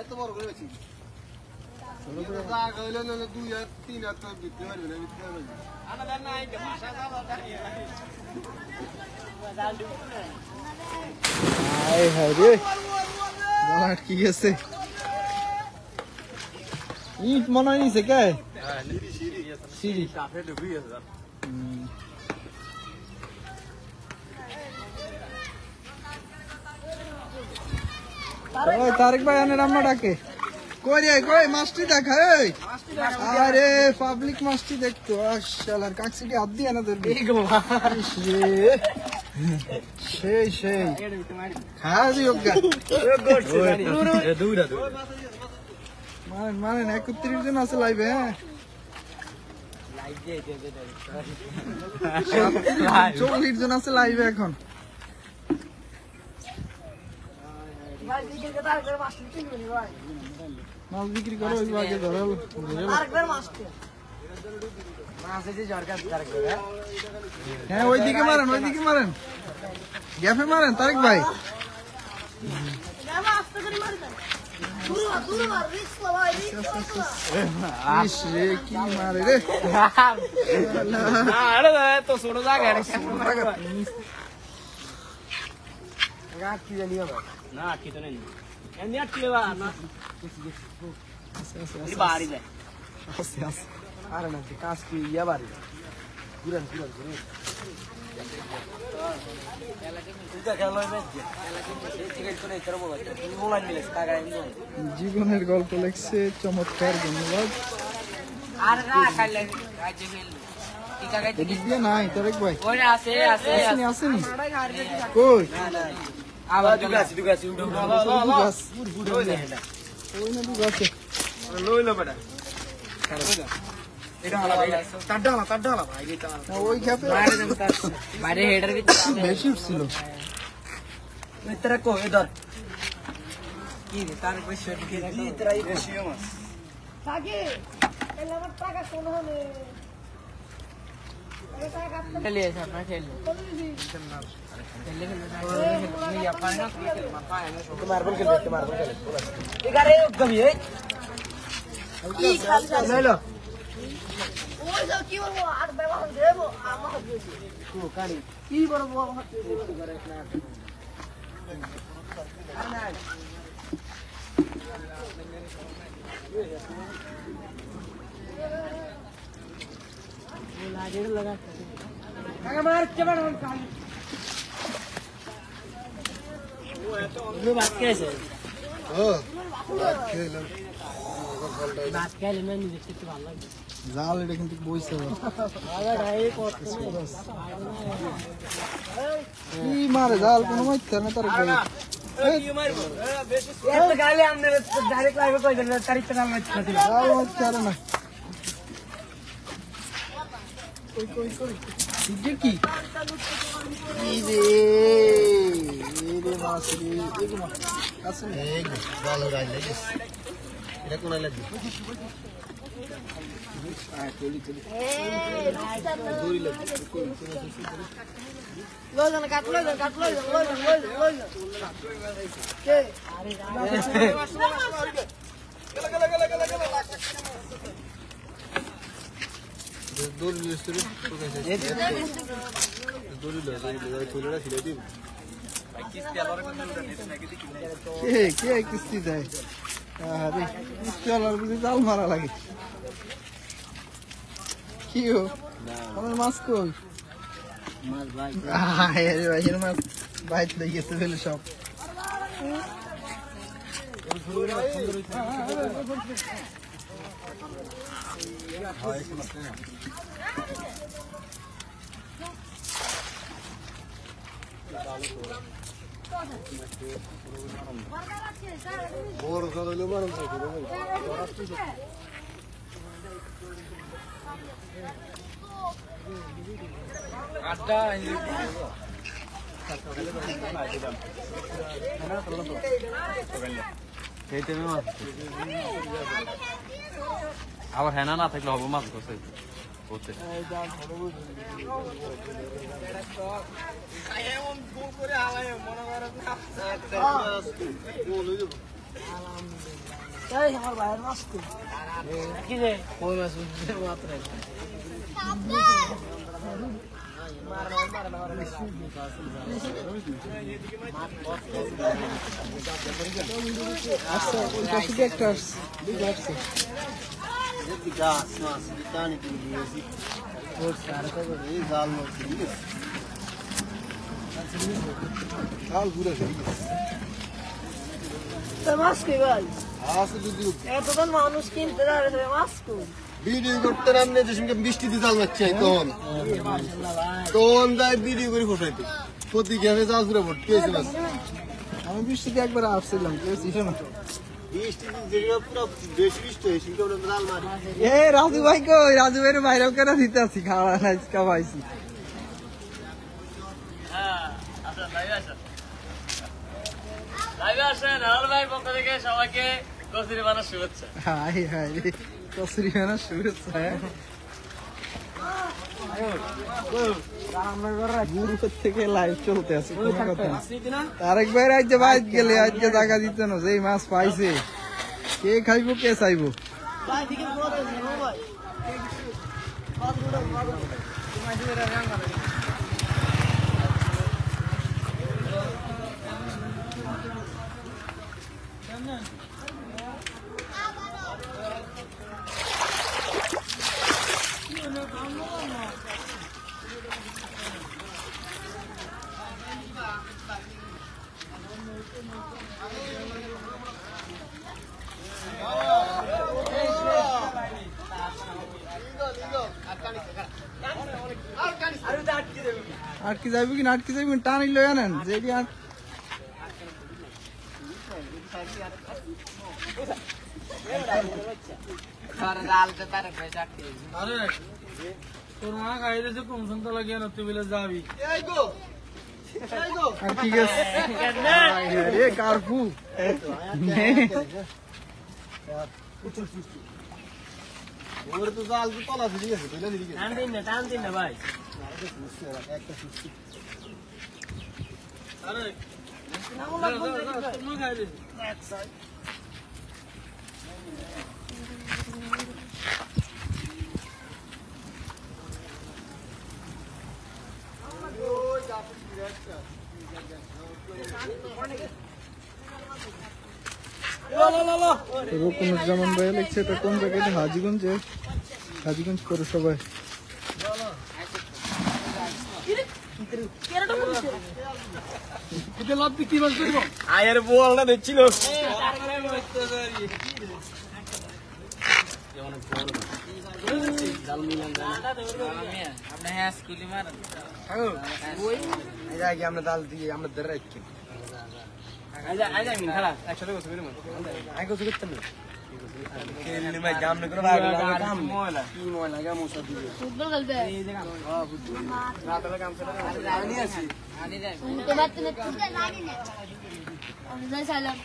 এত বড় করে বেশি যা কইলো না 2 আর 3 আর তো বিক্রি করবে না বিক্রি করবে না আনা দেন না এই ভাষা দাও দাঁড়িয়ে হাই হাই রে বাট কি আছে ইট মনে নিছে কে হ্যাঁ সিঁড়ি কাফে ঢুকি আছে ওই তারেক ভাই আনে রাম্মা ডাকে কই রে কই মাছটি দেখা এই আরে পাবলিক মাছটি দেখতো শালার কাছে কি হাত দিয়ে না ধরবি সেই সেই খাওয়া দিও গা মানেন 31 জন আছে লাইভে হ্যাঁ 40 জন আছে লাইভে এখন মাছ বিক্রি করো ওই আগে ধরো হ্যাঁ ওইদিকে মারেন গ্যাপে মারেন তারেক ভাই কি মারে রে তো ছোট জায়গা না কি তো নেই এমনি আটকে বা না বাড়ি যায় আরে না কাজ কি ইয়া বাড়ি ঘুরেন জীবনের গল্প লেখছে চমৎকার ধন্যবাদ এদিক দিয়ে নাই তারেক ভাই আসেনি কই আবার দুগাছি লইলো বেটা এটা তাড্ডালা ভাই এটা ওই খেপে বাইরে হেডার বেশি উঠছিল মিত্রা কো এদার কি রে তার পয়সা কি মিত্রা এই বেশি মাছ সাগে এলা আমার টাকা কোন হলে এই টাকা আপনি খেলে সামনে খেলে মার্বল খেলবে এগারে গমি এই কি খালি লইলো ওই যাও কি বলবো আর ব্যবহার দেবো আমার দিয়েছি তো কানি কি বলবো আমার দিয়েছি করে না মার কেমন কালি ও এত অন্য বাত কেছে ও খেলাম বাত খেলে না নিজে কিছু ভালো লাগে জাল এটা কিন্তু বইছে কি মারে জাল কোনো মাইতে না তারেক ভাই এত গালে আমনে ডাইরেক্ট লাইভে কই দেন তারিখটা নাম মাইতে দিল জাল মাইতে আর না কই কি রে মাছ রে এগো মাছ আছে এই জাল রাই লাগে এটা কোন লাগবে লইজন কাট লইজন কে দোল ইউজ করে দোল লই ফুলড়া ছিল দিন কে কিস্তি দেয় আরে কিস্তি আলার বুঝি জাল মারা লাগে কি গো আমার মাছ কই মাছ ভাই আরে ভাই এর মাছ বাইট লই গেছে ফেলে সব বড় করলে মারম থাকে আড্ডা আবার হেনা না থাকলে হবে মাছ করছে হতে এই আমার ভাইয়ের মাছ তো কি রে কই মাছ মাত্র আচ্ছা ওই পাশে কি একটা আসছে গাছ মাছ টানি দিয়েছি ওর সারা তো এই জাল মাছ দিয়েছি জাল পুরো হয়ে গেছে তো মাছ কই ভাই আসলে যদি এতজন মানুষ কিনতে যাবে মাছ কই ভিডিও করতে রান্নে যে সঙ্গে বৃষ্টি দিয়ে জাল মারছে তখন যাই ভিডিও করে ফসাইতে প্রতি গ্যামে জাল পুরো ভর্তি হয়েছিল আমি বৃষ্টিতে একবার আসছিলাম কেউ ছিল না বৃষ্টি যেগুলো পুরো বেশি বৃষ্টি হয় সেগুলো জাল মারি এ রাজু ভাই কই রাজু ভাইয়ের বাইরে করে দিতে আছি খাওয়া আজকে পাইছি সবাইকে কচুরি বানার শুভেচ্ছা। হাই হাই কসুরি বানা শুভেচ্ছা গুরুপুর থেকে লাইভ চলতে আছে কোনো কথা না। তারেক ভাই আজকে বাইরে গেলে আজকে টাকা দিতে না যেই মাছ পাইছে কে খাইবো কে চাইবো ভাই ঠিক আছে কত দেব ভাই আটকে যাইবো কি না আটকে যাইবো টানি লই আনেন যেটি আর তোর মা খাই দিয়েছে কম সন্তা লাগিয়ে না তুই বলে যাবি আর কি গেছে রে কারফু ওরে তো জাল তো তলা ফিরে গেছে বুঝলে দিকে টান দিন না ভাই একটা সুস্থ আরে তোর মা খাই দিয়েছে রকুনুজ্জামান ভাই লিখছে এটা কোন জায়গায় হাজীগঞ্জে হাজীগঞ্জ পৌরসভায় আয়ের বলটা দেখছিল আমরা জাল দিয়ে আমরা ধরে রাখছি একসাথে বসে আগে কিছু করতে না ফুটবল খেলবে তোমার তুমি জানি না আমি যাই সালাম